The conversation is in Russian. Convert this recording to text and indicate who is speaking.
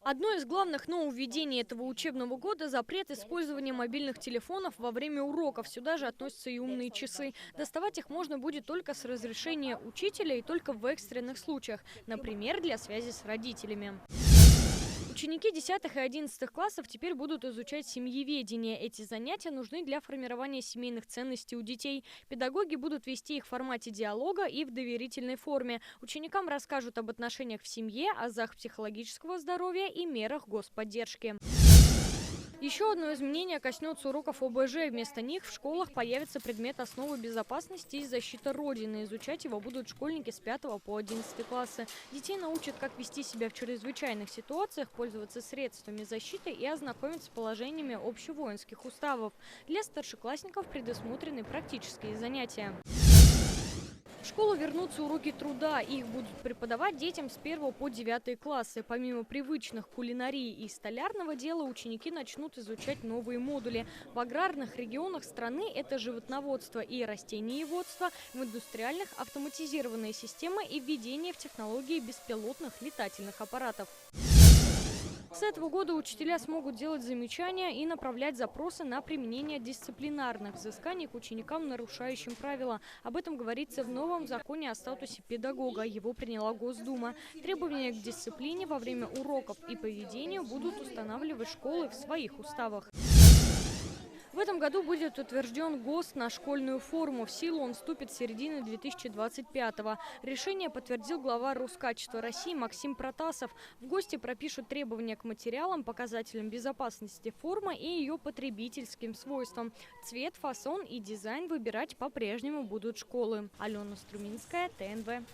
Speaker 1: Одно из главных нововведений этого учебного года – запрет использования мобильных телефонов во время уроков. Сюда же относятся и умные часы. Доставать их можно будет только с разрешения учителя и только в экстренных случаях, например, для связи с родителями. Ученики 10 и 11 классов теперь будут изучать семьеведение. Эти занятия нужны для формирования семейных ценностей у детей. Педагоги будут вести их в формате диалога и в доверительной форме. Ученикам расскажут об отношениях в семье, азах психологического здоровья и мерах господдержки. Еще одно изменение коснется уроков ОБЖ. Вместо них в школах появится предмет основы безопасности и защиты Родины. Изучать его будут школьники с 5 по 11 классы. Детей научат, как вести себя в чрезвычайных ситуациях, пользоваться средствами защиты и ознакомиться с положениями общевоинских уставов. Для старшеклассников предусмотрены практические занятия. В школу вернутся уроки труда. Их будут преподавать детям с 1 по 9 классы. Помимо привычных кулинарии и столярного дела, ученики начнут изучать новые модули. В аграрных регионах страны это животноводство и растениеводство, в индустриальных – автоматизированные системы и введение в технологии беспилотных летательных аппаратов. С этого года учителя смогут делать замечания и направлять запросы на применение дисциплинарных взысканий к ученикам, нарушающим правила. Об этом говорится в новом законе о статусе педагога. Его приняла Госдума. Требования к дисциплине во время уроков и поведению будут устанавливать школы в своих уставах. В этом году будет утвержден ГОСТ на школьную форму. В силу он вступит с середины 2025-го. Решение подтвердил глава Роскачества России Максим Протасов. В ГОСТе пропишут требования к материалам, показателям безопасности формы и ее потребительским свойствам. Цвет, фасон и дизайн выбирать по-прежнему будут школы. Алена Струминская, ТНВ.